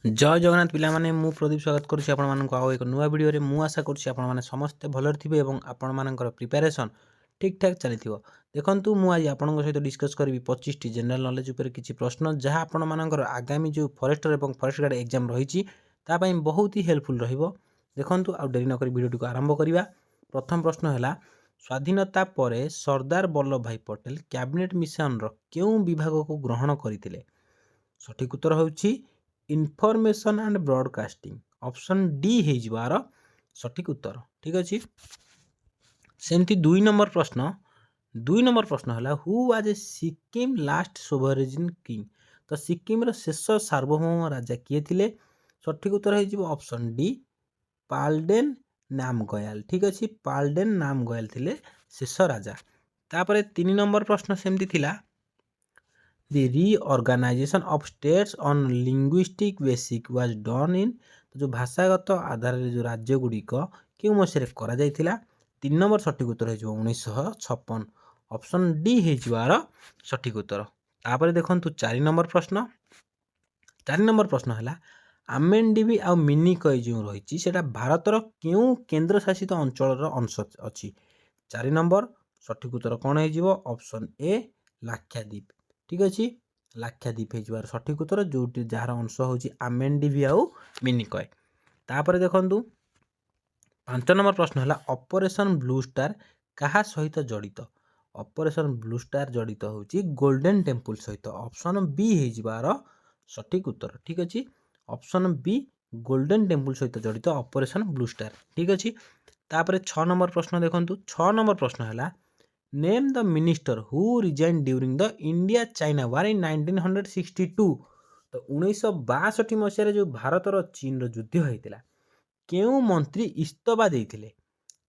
जय जगन्नाथ पिला माने मु प्रदीप स्वागत करुछि आपण मानक आउ एक नुवा वीडियो रे मु आशा करुछि आपण माने समस्त भलर थिबे एवं आपण मानकर प्रिपरेशन ठीक ठाक चलिथिबो। देखंतु मु आज आपनक सहित डिस्कस करबी 25 टी जनरल नॉलेज ऊपर किछि प्रश्न जहा आपण मानकर आगामी जो फॉरेस्टर एवं फॉरेस्ट गार्ड एग्जाम रहिछि ता पई बहुत ही हेल्पफुल रहिबो। देखंतु आ देरी न करी वीडियो टी को आरंभ करिवा। प्रथम प्रश्न हैला स्वाधीनता परे सरदार वल्लभ भाई पटेल कैबिनेट मिशन रो केउ विभाग को ग्रहण करितिले। सठिक उत्तर होउछि information and broadcasting option D हे जिवार सठिक उत्तर। ठीक अछि। सेमती 2 नंबर प्रश्न हला who was a Sikkim last sovereign king. तो सिक्किम रो शेष सार्वभौम राजा किए थिले। सठिक उत्तर हे जिवो ऑप्शन डी पाल्डेन नामगयाल। ठीक अछि। पाल्डेन नामगयाल थिले शेष राजा। तापरे 3 नंबर प्रश्न सेमती थिला The reorganization of states on linguistic basis was done in तो जो भाषागत आधार रे जो राज्य गुड़िक केउ मसिरे करा जायतिला। 3 नंबर सठिक उत्तर हेजिवो 1956 ऑप्शन डी हेजिवार सठिक उत्तर। तापरे देखंतु 4 नंबर प्रश्न। 4 नंबर प्रश्न हला आमेनडीबी आ मिनिकय जो रहिछि सेटा भारतर केउ केंद्र शासित अंचल रो अंश अछि। 4 नंबर सठिक उत्तर कोन हेजिवो ऑप्शन ए लाक्षाद्वीप। ठीक अछि। लाक्षाद्वीप हेजिवार सठिक उत्तर जोटी जहार अंश होछि आमेनडीबी आउ मिनिकय। तापरे देखंतु 5 नंबर प्रश्न हला ऑपरेशन ब्लू स्टार कहा सहित जड़ित। ऑपरेशन ब्लू स्टार जड़ित होछि गोल्डन टेम्पल सहित। ऑप्शन बी हेजिवार सठिक उत्तर। ठीक अछि। ऑप्शन बी गोल्डन टेम्पल सहित जड़ित ऑपरेशन ब्लू स्टार। ठीक अछि। तापरे 6 नंबर प्रश्न देखंतु 6 नंबर प्रश्न हला name the minister who resign during the India China war in 1962। तो 1962 मसीह जो भारत रो चीन रो युद्ध होइतिला केउ मंत्री इस्तीफा देइथिले।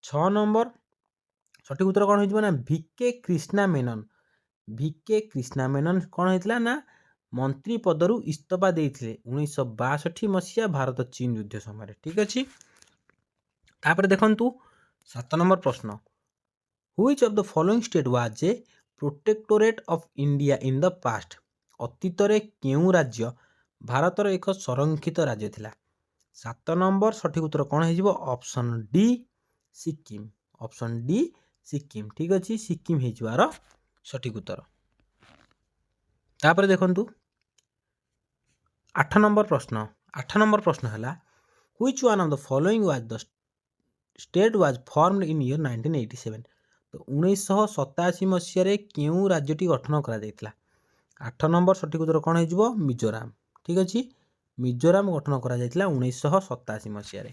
6 नंबर सठिक उत्तर कोन होइजिबो ना वीके कृष्णा मेनन। वीके कृष्णा मेनन कोन होइतिला ना मंत्री पदरु इस्तीफा देइथिले 1962 मसीहा भारत चीन युद्ध समय। ठीक अछि। तापर देखंतु 7 नंबर प्रश्न Which of the following state was a protectorate of India in the past? अतीतरे केउ राज्य भारतर एक संरक्षित राज्य थिला। 7 नंबर सठिक उत्तर कोन हेजिबो option D Sikkim. Option D Sikkim. ठीक अछि। सिक्किम हेजिवार सठिक उत्तर। तापर देखंतु 8 नंबर प्रश्न। 8 नंबर प्रश्न हला Which one of the following was the state was formed in year 1987। तो 1987 मसीह केउ राज्यटी गठन करा जायतिला। 8 नंबर सठिक उत्तर कोन हेजिबो मिजोराम। ठीक अछि। मिजोराम गठन करा जायतिला 1987 मसीह रे।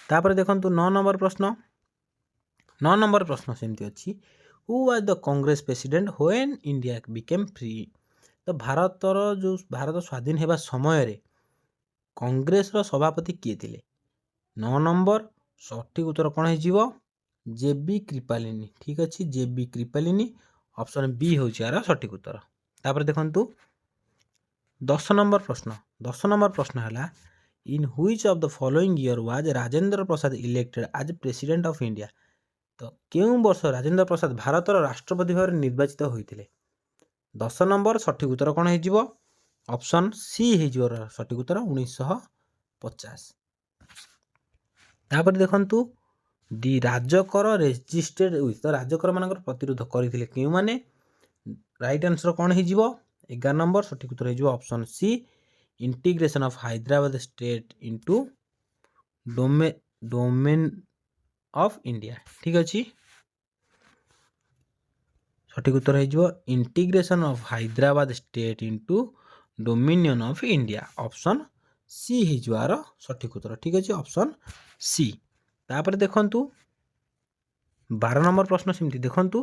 तापर देखंतु 9 नंबर प्रश्न। 9 नंबर प्रश्न सेमति अछि who was the Congress president when India became free. तो भारत स्वाधीन हेबा समय रे कांग्रेस रो सभापति किए थिले। 9 नंबर सठिक उत्तर कोन हेजिबो जेबी कृपालिनी। ठीक अछि। जेबी कृपालिनी ऑप्शन बी होछि यार सठिक उत्तर। तापर देखंतु 10 नंबर प्रश्न। 10 नंबर प्रश्न हला in which of the following year was Rajendra Prasad elected as president of India. तो केउ वर्ष राजेंद्र प्रसाद भारतर राष्ट्रपति भाବରେ निर्वाचित होइतिले। 10 नंबर सठिक उत्तर कोन हेजिबो ऑप्शन सी हेजिबो सठिक उत्तर 1950। तापर देखंतु दी राजकर रेजिस्टेड विथ तो राजकर मानकर प्रतिरोध करथिले केउ माने। राइट आंसर कोन हेजिबो 11 नंबर सठिक उत्तर हेजिबो option C integration of Hyderabad state into domain of India. ठीक अछि। सठिक उत्तर हेजिबो integration of Hyderabad state into dominion of India. Option C हेजिवार सठिक उत्तर। ठीक अछि। Option C. तापर देखंतु 12 नंबर प्रश्न सेमति देखंतु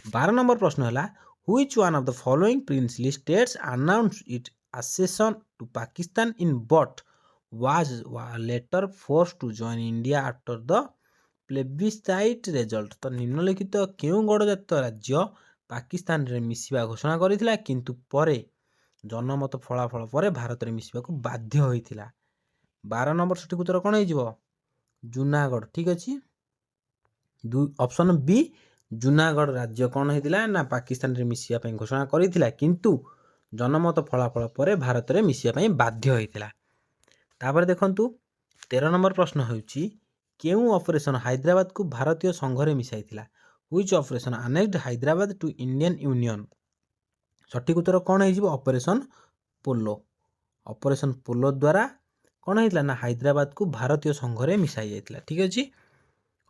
12 नंबर प्रश्न हला which one of the following princely states announce it accession to Pakistan in but was later forced to join India after the plebiscite result। तो निम्नलिखित केउ गणजात राज्य पाकिस्तान रे मिसिबा घोषणा करिथिला किंतु परे जनमत फलाफल परे भारत रे मिसिबा को बाध्य होइथिला। 12 नंबर सठिक उत्तर कोन हेजिवो जूनागढ़। ठीक अछि। ऑप्शन बी जूनागढ़ राज्य कोन हेतिला ना पाकिस्तान रे मिसिया पई घोषणा करिथिला किंतु जनमत फलाफल परे भारत रे मिसिया पई बाध्य होइथिला। तापर देखंतु 13 नंबर प्रश्न होउची केउ ऑपरेशन हैदराबाद को भारतीय संघरे मिसाइथिला which operation annexed Hyderabad to Indian union सठिक उत्तर कौन हो ऑपरेशन पोलो ऑपरेशन पोलो द्वारा कौन होता ना हैदराबाद को भारतीय संघरे मिसाई जाइथिला ठीक अछि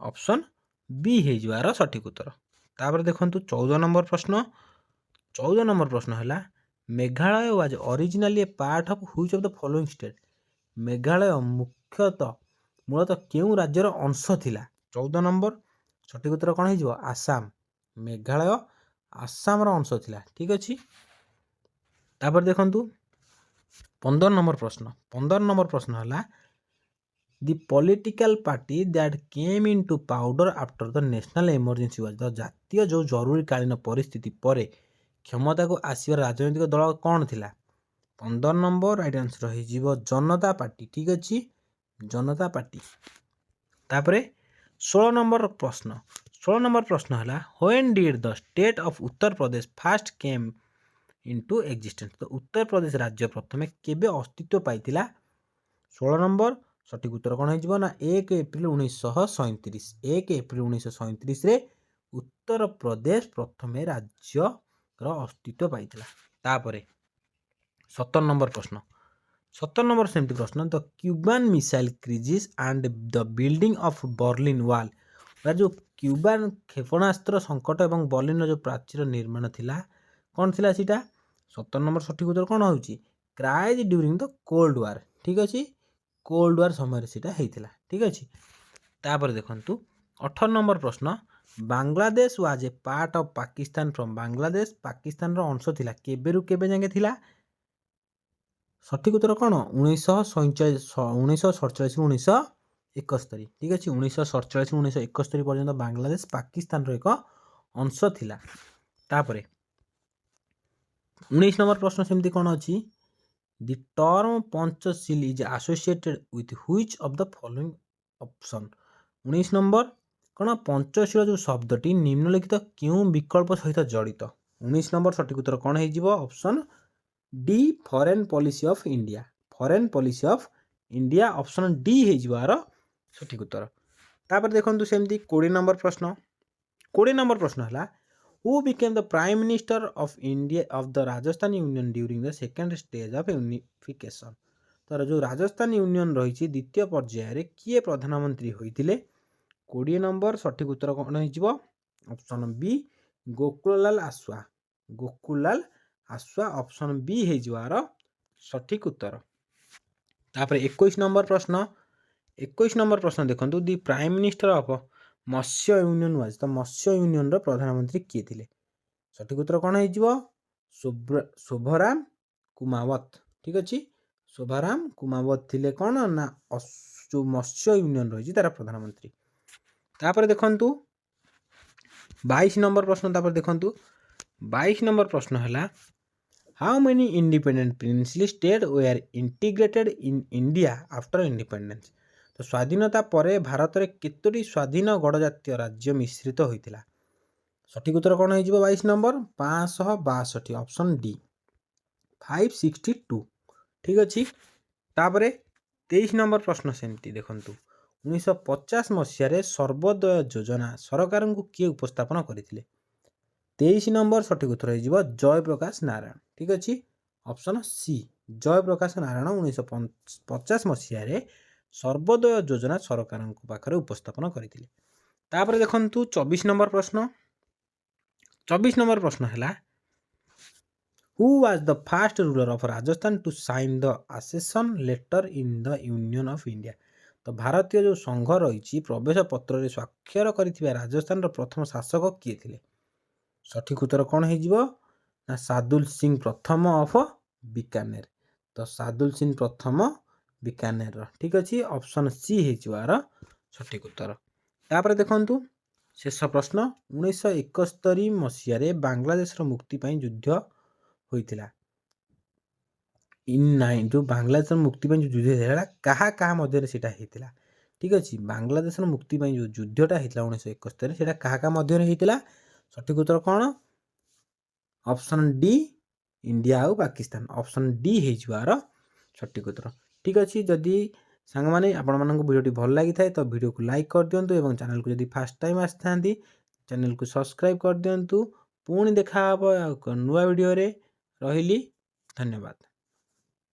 ऑप्शन बी हे जवार सठिक उत्तर तापर देखंतु 14 नंबर प्रश्न है Meghalaya was originally A part of which of the following state Meghalaya मुख्यतः मूलतः केउ राज्यर अंश थिला 14 नंबर सठिक उत्तर कौन हो आसाम मेघालय आसाम अंश थिला ठीक अछि तापर देखंतु 15 नंबर प्रश्न है the political party that came into powder after the national emergency was the जातीय जो जरूरीकालीन परिस्थिति पर क्षमता को आसवर राजनैतिक दल कौन थिला 15 नंबर राइट आंसर हो जनता पार्टी ठीक अच्छी जनता पार्टी तापरे 16 नंबर प्रश्न है when did the state of Uttar Pradesh first came into existence तो उत्तर प्रदेश राज्य प्रथमे केबे अस्तित्व पाइतिला 16 नंबर सठिक उत्तर कौन हो ना 1 एप्रिल 1937 1 एप्रिल 1937 रे उत्तर प्रदेश प्रथमे राज्य अस्तित्व पाइतिला तापरे 17 नंबर सेमती प्रश्न the Cuban missile crisis and the building of Berlin wall जो क्यूबान क्षेपणास्त्र संकट एवं बर्लिन जो प्राचीर निर्माण थिला कौन थिला सीटा 17 नंबर सठिक उत्तर कौन होउची cries during the cold war ठीक अछि कोल्ड वार समय सीटा हेइतिला ठीक अछि तापर देखंतु 18 नंबर प्रश्न Bangladesh was a part of Pakistan from Bangladesh Pakistan रो अंश थिला केबेरु केबे जांगे थिला सठिक उत्तर कौन 1947 1971 ठीक अच्छे 1947 1971 पर्यंत बांग्लादेश पाकिस्तान रो एक अंश थिला तापरे 19 नंबर प्रश्न सेमती कौन अच्छी the term Panchsheel is associated with which of the following option 19 number कौन पंचशील जो शब्दटी निम्नलिखित क्यों विकल्प सहित जड़ित 19 नंबर सठिक उत्तर कौन हो option D foreign policy of India option D है जवार सठिक उत्तर तापर देखंतु सेमती 20 नंबर प्रश्न है who became the prime minister of India of the Rajasthan union during the second stage of unification तर जो राजस्थान यूनियन रही द्वितीय पर्यायर किए प्रधानमंत्री होइतिले 20 नंबर सठिक उत्तर कौन हो option B Gokullal आसवा option B है जवार सठिक उत्तर तापर 21 नंबर प्रश्न देखंतु दी prime minister of Matsya union was तो मत्स्य यूनियन रो प्रधानमंत्री किए थिले सठिक उत्तर कौन हो शोभराम कुमावत ठीक अच्छे शोभाराम कुमावत थिले कौन ना जो मत्स्य यूनियन रही तार प्रधानमंत्री तापर देखंतु 22 नंबर प्रश्न तापर देखंतु 22 नंबर प्रश्न है how many independent princely state were integrated in India after independence तो स्वाधीनता परे भारत में केतोटी स्वाधीन गणजातीय राज्य मिश्रित होइतिला सठिक उत्तर कौन हो 22 नंबर 562 ऑप्शन डी 562 ठीक अच्छे तापरे 23 नंबर प्रश्न सेमती देखंतु 1950 मसीह सर्वोदय योजना सरकार को किए उपस्थापन करथिले 23 नंबर सठिक उत्तर हो जयप्रकाश नारायण ठीक अच्छे ऑप्शन सी जयप्रकाश नारायण 1950 मसीह सर्वोदय योजना सरकार पाखे उपस्थापन करथिले तापर देखंतु 24 नंबर प्रश्न है who was the first ruler of Rajasthan to sign the accession letter in the union of India तो भारतीय जो संघ रही प्रवेश पत्र स्वाक्षर कर राजस्थान प्रथम शासक किए थिले सठिक उत्तर कौन हो ना सादुल सिंह प्रथम ऑफ बीकानेर तो सादुल सिंह प्रथम बीकानेर ठीक अच्छे ऑप्शन सी है सठिक उत्तर तापर देखंतु शेष प्रश्न 1971 मसीह बांग्लादेश मुक्ति युद्ध होइतिला जो बांग्लादेश मुक्ति जो युद्ध होता क्या क्या मध्य होता ठीक अच्छे बांग्लादेश मुक्ति जो युद्धटा होता 1971 से क्या क्या मध्य होता सठिक उत्तर कौन ऑप्शन डी इंडिया और पाकिस्तान ऑप्शन डी है जवार सठिक उत्तर ଠିକ୍ ଅଛି, ଯଦି ସାଙ୍ଗମାନେ ଆପଣମାନଙ୍କୁ ଭିଡ଼ିଓଟି ଭଲ ଲାଗିଥାଏ ତ ଭିଡ଼ିଓକୁ ଲାଇକ୍ କରିଦିଅନ୍ତୁ ଏବଂ ଚ୍ୟାନେଲକୁ ଯଦି ଫାର୍ଷ୍ଟ ଟାଇମ୍ ଆସିଥାନ୍ତି ଚ୍ୟାନେଲକୁ ସବସ୍କ୍ରାଇବ୍ କରିଦିଅନ୍ତୁ। ପୁଣି ଦେଖା ହେବ ଆଉ ଏକ ନୂଆ ଭିଡ଼ିଓରେ। ରହିଲି, ଧନ୍ୟବାଦ।